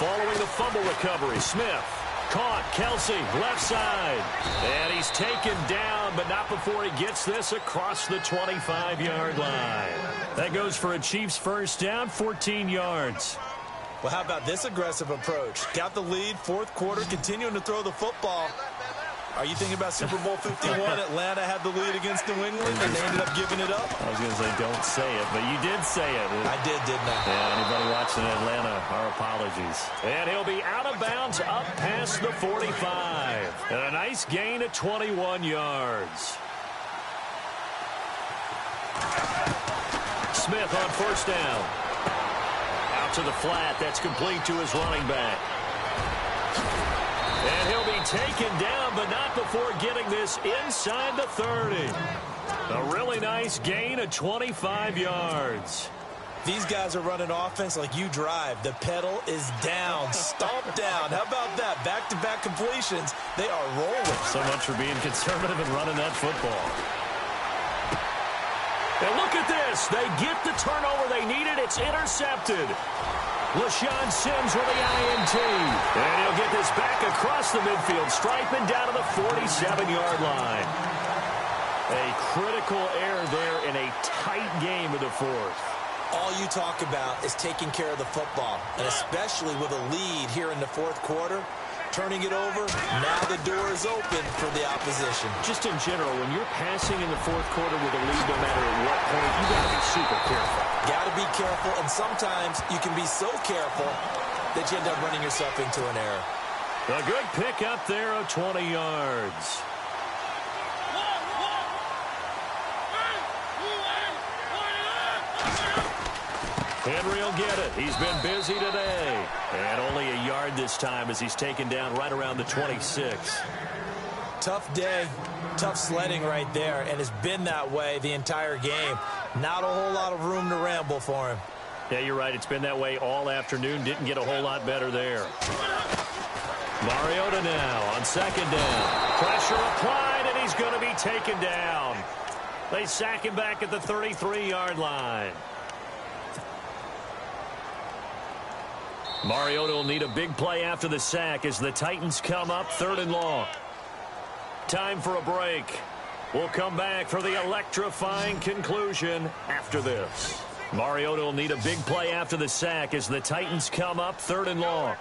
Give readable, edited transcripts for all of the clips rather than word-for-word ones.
Following the fumble recovery, Smith. Caught, Kelsey, left side. And he's taken down, but not before he gets this across the 25-yard line. That goes for a Chiefs first down, 14 yards. Well, how about this aggressive approach? Got the lead, fourth quarter, continuing to throw the football. Are you thinking about Super Bowl 51? Atlanta had the lead against New England, and they ended up giving it up? I was going to say, don't say it, but you did say it. I did, didn't I? Yeah, anybody watching Atlanta, our apologies. And he'll be out of bounds up past the 45. And a nice gain of 21 yards. Smith on first down. Out to the flat. That's complete to his running back. And he'll be taken down, but not before getting this inside the 30. A really nice gain of 25 yards. These guys are running offense like you drive. The pedal is down, stomped down. How about that? Back-to-back completions. They are rolling. So much for being conservative and running that football. And look at this. They get the turnover they needed. It's intercepted. LaShawn Sims with the INT. And he'll get this back across the midfield stripe and down to the 47-yard line. A critical error there in a tight game of the fourth. All you talk about is taking care of the football, and especially with a lead here in the fourth quarter. Turning it over, now the door is open for the opposition. Just in general, when you're passing in the fourth quarter with a lead, no matter at what point, you got to be super careful. Got to be careful, and sometimes you can be so careful that you end up running yourself into an error. A good pick up there of 20 yards. Henry will get it. He's been busy today. And only a yard this time as he's taken down right around the 26. Tough day, tough sledding right there, and it's been that way the entire game. Not a whole lot of room to ramble for him. Yeah, you're right. It's been that way all afternoon. Didn't get a whole lot better there. Mariota now on second down. Pressure applied, and he's going to be taken down. They sack him back at the 33-yard line. Mariota will need a big play after the sack as the Titans come up 3rd and long. Time for a break. We'll come back for the electrifying conclusion after this. Mariota will need a big play after the sack as the Titans come up 3rd and long.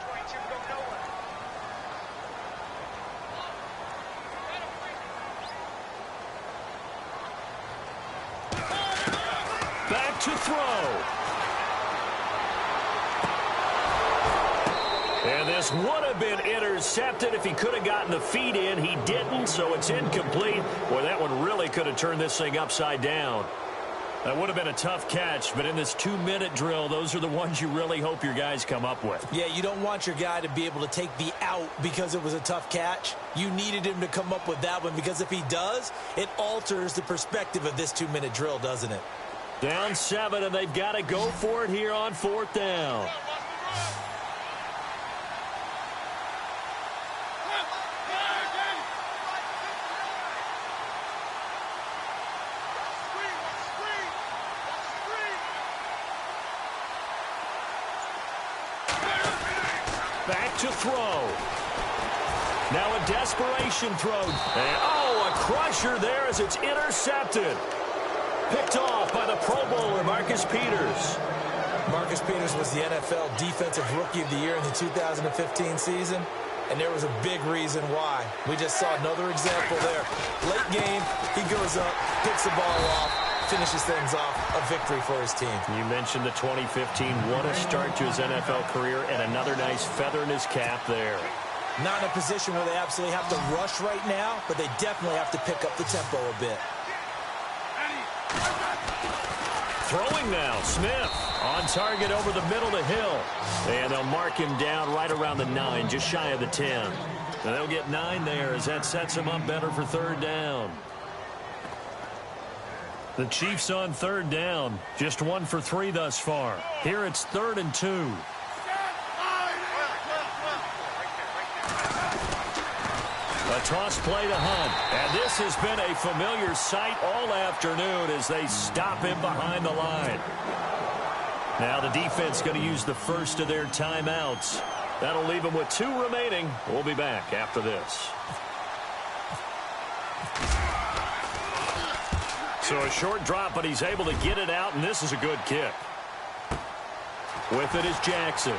Back to throw. And this would have been intercepted if he could have gotten the feet in. He didn't, so it's incomplete. Boy, that one really could have turned this thing upside down. That would have been a tough catch, but in this 2-minute drill, those are the ones you really hope your guys come up with. Yeah, you don't want your guy to be able to take the out because it was a tough catch. You needed him to come up with that one because if he does, it alters the perspective of this 2-minute drill, doesn't it? Down 7, and they've got to go for it here on 4th down. Back to throw. Now a desperation throw. And, a crusher there as it's intercepted. Picked off by the Pro Bowler, Marcus Peters. Marcus Peters was the NFL Defensive Rookie of the Year in the 2015 season, and there was a big reason why. We just saw another example there. Late game, he goes up, picks the ball off, finishes things off, a victory for his team. You mentioned the 2015. What a start to his NFL career, and another nice feather in his cap there. Not in a position where they absolutely have to rush right now, but they definitely have to pick up the tempo a bit. Throwing now, Smith on target over the middle to Hill. And they'll mark him down right around the 9, just shy of the 10. And they'll get 9 there as that sets him up better for 3rd down. The Chiefs on 3rd down, just 1 for 3 thus far. Here it's 3rd and 2. A toss play to Hunt. And this has been a familiar sight all afternoon as they stop him behind the line. Now the defense going to use the first of their timeouts. That'll leave him with 2 remaining. We'll be back after this. So a short drop, but he's able to get it out, and this is a good kick. With it is Jackson.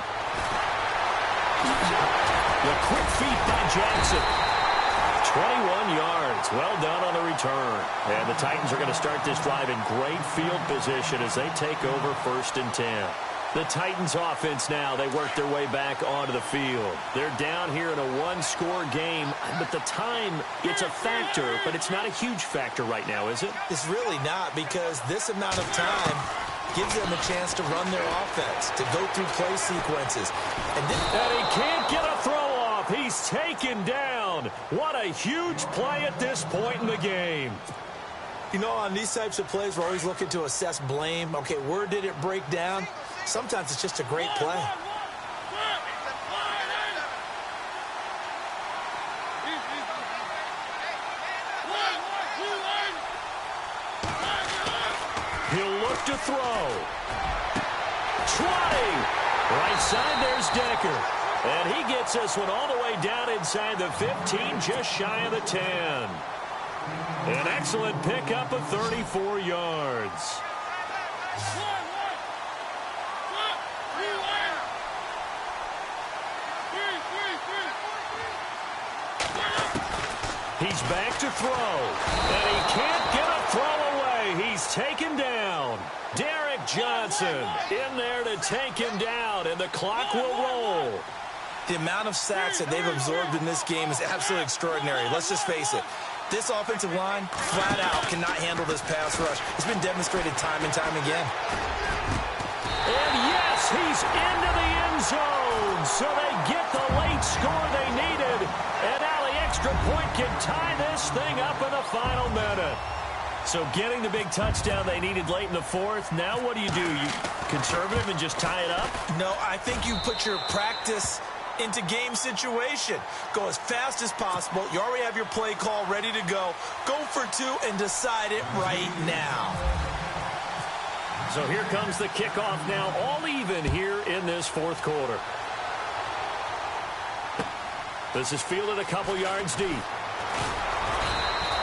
The quick feet by Jackson. 21 yards. Well done on the return. And the Titans are going to start this drive in great field position as they take over 1st and 10. The Titans offense now, they work their way back onto the field. They're down here in a 1-score game, but the time, it's a factor, but it's not a huge factor right now, is it? It's really not, because this amount of time gives them a chance to run their offense, to go through play sequences. And he can't get a throw off. He's taken down. What a huge play at this point in the game. You know, on these types of plays, we're always looking to assess blame. Okay, where did it break down? Sometimes it's just a great play. He'll look to throw. 20. Right side, there's Decker. And he gets this one all the way down inside the 15, just shy of the 10. An excellent pickup of 34 yards. He's back to throw. And he can't get a throw away. He's taken down. Derek Johnson in there to take him down, and the clock will roll. The amount of sacks that they've absorbed in this game is absolutely extraordinary. Let's just face it. This offensive line, flat out, cannot handle this pass rush. It's been demonstrated time and time again. And yes, he's into the end zone. So they get the late score they needed. And now the extra point can tie this thing up in the final minute. So getting the big touchdown they needed late in the 4th. Now what do? You conservative and just tie it up? No, I think you put your practice into game situation. Go as fast as possible. You already have your play call ready to go. Go for 2 and decide it right now. So here comes the kickoff now, all even here in this 4th quarter. This is fielded a couple yards deep.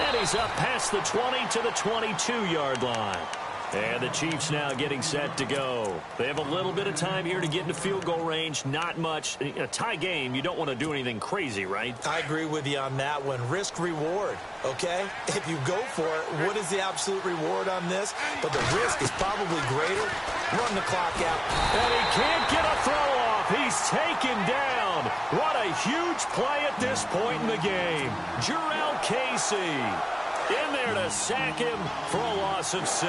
And he's up past the 20 to the 22-yard line. And the Chiefs now getting set to go. They have a little bit of time here to get into field goal range. Not much. In a tie game, you don't want to do anything crazy, right? I agree with you on that one. Risk-reward, okay? If you go for it, what is the absolute reward on this? But the risk is probably greater. Run the clock out. And he can't get a throw off. He's taken down. What a huge play at this point in the game. Jarrell Casey in there to sack him for a loss of 6.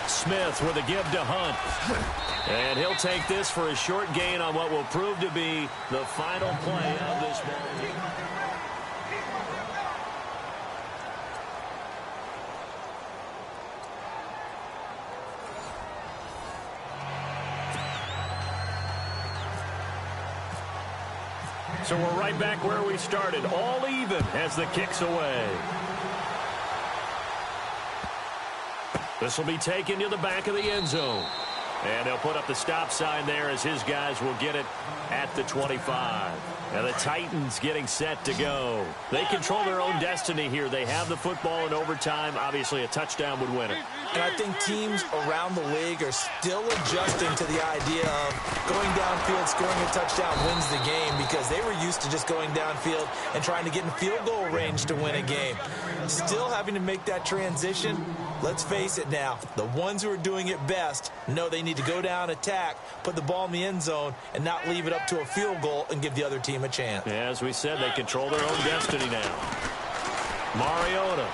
Smith with a give to Hunt. And he'll take this for a short gain on what will prove to be the final play of this ball game. So we're right back where we started, all even as the kick's away. This will be taken to the back of the end zone. And they'll put up the stop sign there as his guys will get it at the 25. And the Titans getting set to go. They control their own destiny here. They have the football in overtime. Obviously, a touchdown would win it. And I think teams around the league are still adjusting to the idea of going downfield, scoring a touchdown wins the game, because they were used to just going downfield and trying to get in field goal range to win a game. Still having to make that transition. Let's face it now, the ones who are doing it best know they need to go down, attack, put the ball in the end zone, and not leave it up to a field goal and give the other team a chance. Yeah, as we said, they control their own destiny now. Mariota.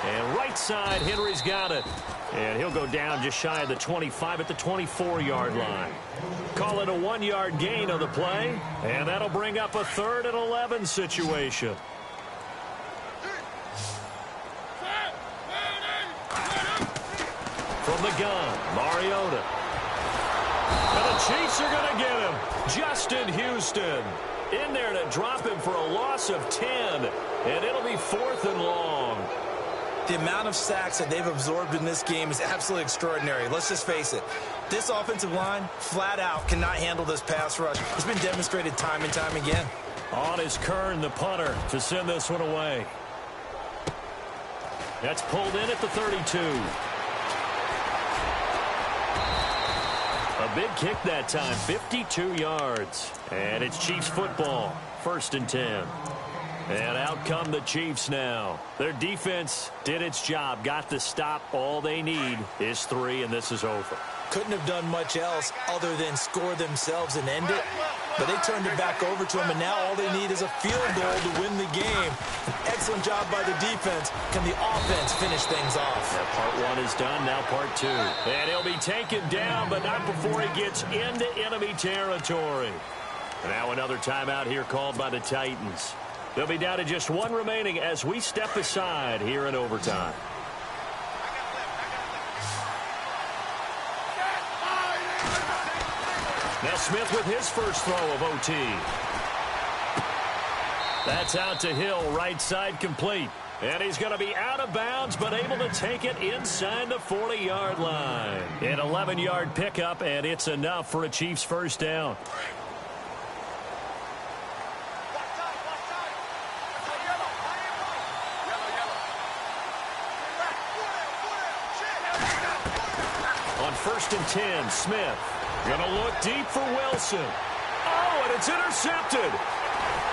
And right side, Henry's got it. And he'll go down just shy of the 25 at the 24-yard line. Call it a 1-yard gain of the play. And that'll bring up a 3rd and 11 situation. From the gun, Mariota. And the Chiefs are going to get him. Justin Houston in there to drop him for a loss of 10. And it'll be 4th and long. The amount of sacks that they've absorbed in this game is absolutely extraordinary. Let's just face it. This offensive line, flat out, cannot handle this pass rush. It's been demonstrated time and time again. On is Kern, the punter, to send this one away. That's pulled in at the 32. A big kick that time, 52 yards. And it's Chiefs football, 1st and 10. And out come the Chiefs now. Their defense did its job, got the stop. All they need is 3, and this is over. Couldn't have done much else other than score themselves and end it. But they turned it back over to them, and now all they need is a field goal to win the game. An excellent job by the defense. Can the offense finish things off? Now part 1 is done, now part 2. And he'll be taken down, but not before he gets into enemy territory. And now another timeout here called by the Titans. They'll be down to just 1 remaining as we step aside here in overtime. Now Smith with his first throw of OT. That's out to Hill, right side complete. And he's going to be out of bounds, but able to take it inside the 40-yard line. An 11-yard pickup, and it's enough for a Chiefs first down. On 1st and 10, Smith. Gonna look deep for Wilson. Oh, and it's intercepted.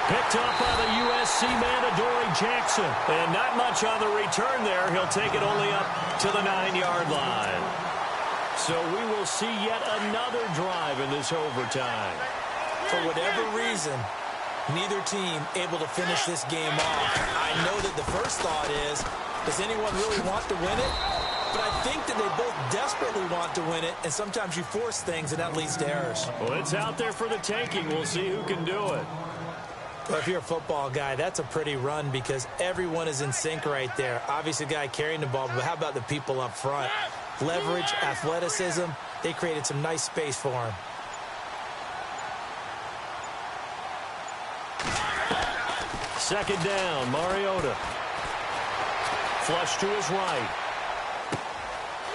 Picked up by the USC man, Adoree Jackson. And not much on the return there. He'll take it only up to the 9-yard line. So we will see yet another drive in this overtime. For whatever reason, neither team able to finish this game off. I know that the first thought is, does anyone really want to win it? But I think that they both desperately want to win it, and sometimes you force things, and that leads to errors. Well, it's out there for the taking. We'll see who can do it. Well, if you're a football guy, that's a pretty run because everyone is in sync right there. Obviously, the guy carrying the ball, but how about the people up front? Leverage, athleticism, they created some nice space for him. Second down, Mariota. Flush to his right.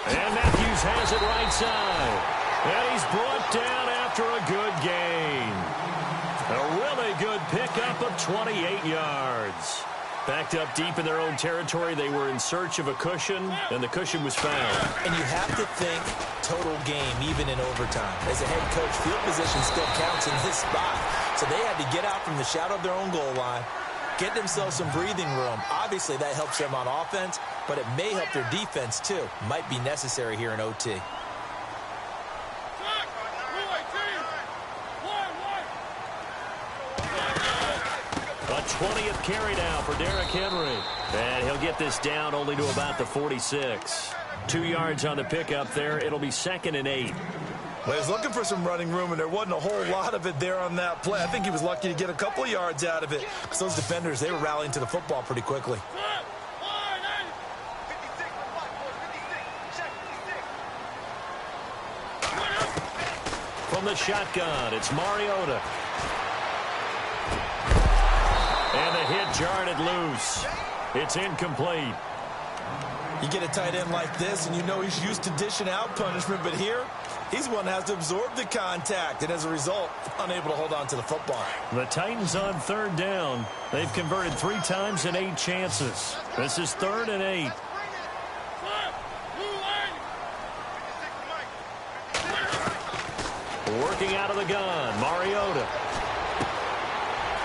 And Matthews has it right side. And he's brought down after a good gain. A really good pickup of 28 yards. Backed up deep in their own territory. They were in search of a cushion, and the cushion was found. And you have to think total game, even in overtime. As a head coach, field position still counts in this spot. So they had to get out from the shadow of their own goal line, get themselves some breathing room. Obviously, that helps them on offense, but it may help their defense, too. Might be necessary here in OT. A 20th carry now for Derrick Henry. And he'll get this down only to about the 46. 2 yards on the pickup there. It'll be 2nd and 8. Well, he was looking for some running room, and there wasn't a whole lot of it there on that play. I think he was lucky to get a couple of yards out of it. Because those defenders, they were rallying to the football pretty quickly. From the shotgun, it's Mariota. And the hit jarred it loose. It's incomplete. You get a tight end like this, and you know he's used to dishing out punishment, but here, he's one that has to absorb the contact, and as a result, unable to hold on to the football. The Titans on 3rd down. They've converted 3 times in 8 chances. This is 3rd and 8. Working out of the gun, Mariota.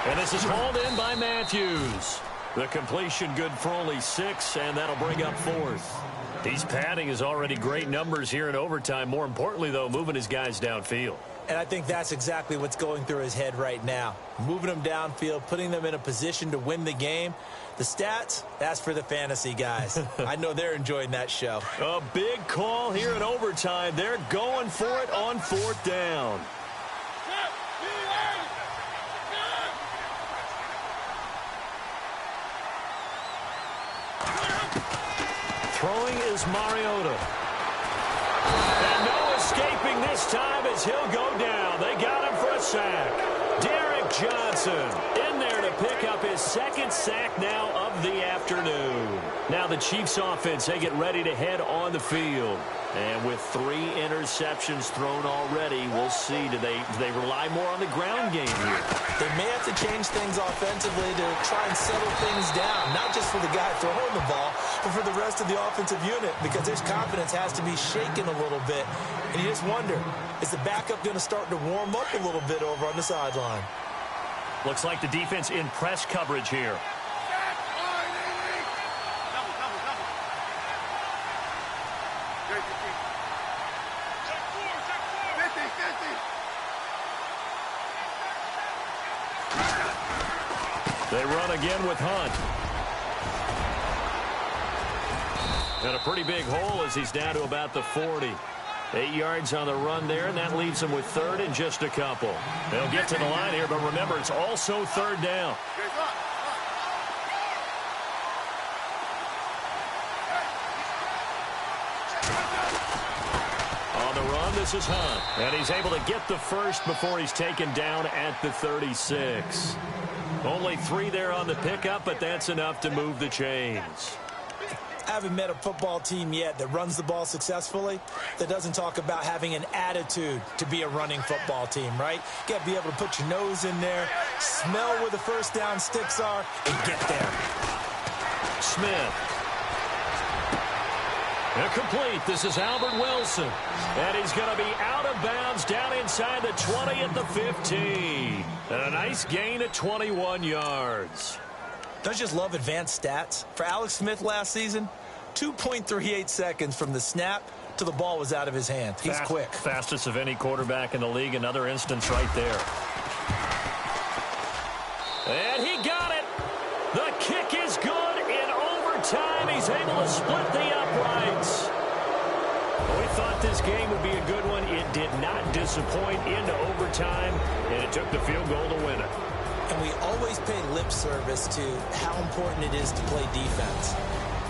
And this is hauled in by Matthews. The completion good for only 6, and that'll bring up 4th. He's padding his already great numbers here in overtime. More importantly, though, moving his guys downfield. And I think that's exactly what's going through his head right now. Moving them downfield, putting them in a position to win the game. The stats, that's for the fantasy guys. I know they're enjoying that show. A big call here in overtime. They're going for it on 4th down. Throwing is Mariota. And no escaping this time as he'll go down. They got him for a sack. Derrick Johnson in there to pick up his second sack now of the afternoon. Now the Chiefs offense, they get ready to head on the field. And with 3 interceptions thrown already, we'll see. Do they rely more on the ground game here? They may have to change things offensively to try and settle things down, not just for the guy throwing the ball, but for the rest of the offensive unit, because his confidence has to be shaken a little bit. And you just wonder, is the backup going to start to warm up a little bit over on the sideline? Looks like the defense in press coverage here. They run again with Hunt. And a pretty big hole as he's down to about the 40. 8 yards on the run there, and that leaves them with 3rd and just a couple. They'll get to the line here, but remember, it's also 3rd down. On the run, this is Hunt. And he's able to get the first before he's taken down at the 36. Only 3 there on the pickup, but that's enough to move the chains. I haven't met a football team yet that runs the ball successfully that doesn't talk about having an attitude to be a running football team, right? You got to be able to put your nose in there, smell where the first down sticks are, and get there. Smith. Incomplete. This is Albert Wilson. And he's going to be out of bounds down inside the 20 at the 15. And a nice gain of 21 yards. Don't you just love advanced stats? For Alex Smith last season, 2.38 seconds from the snap to the ball was out of his hand. He's quick. Fastest of any quarterback in the league. Another instance right there. And he got it. The kick is good. In overtime, he's able to split the uprights. We thought this game would be a good one. It did not disappoint into overtime, and it took the field goal to win it. And we always pay lip service to how important it is to play defense.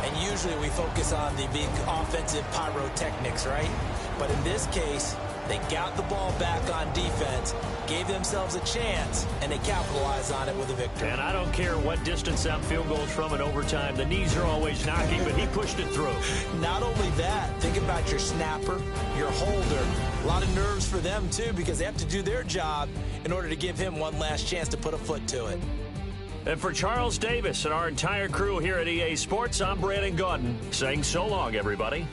And usually we focus on the big offensive pyrotechnics, right? But in this case, they got the ball back on defense, gave themselves a chance, and they capitalized on it with a victory. And I don't care what distance that field goes from in overtime. The knees are always knocking, but he pushed it through. Not only that, think about your snapper, your holder. A lot of nerves for them, too, because they have to do their job in order to give him one last chance to put a foot to it. And for Charles Davis and our entire crew here at EA Sports, I'm Brandon Gaudin saying so long, everybody.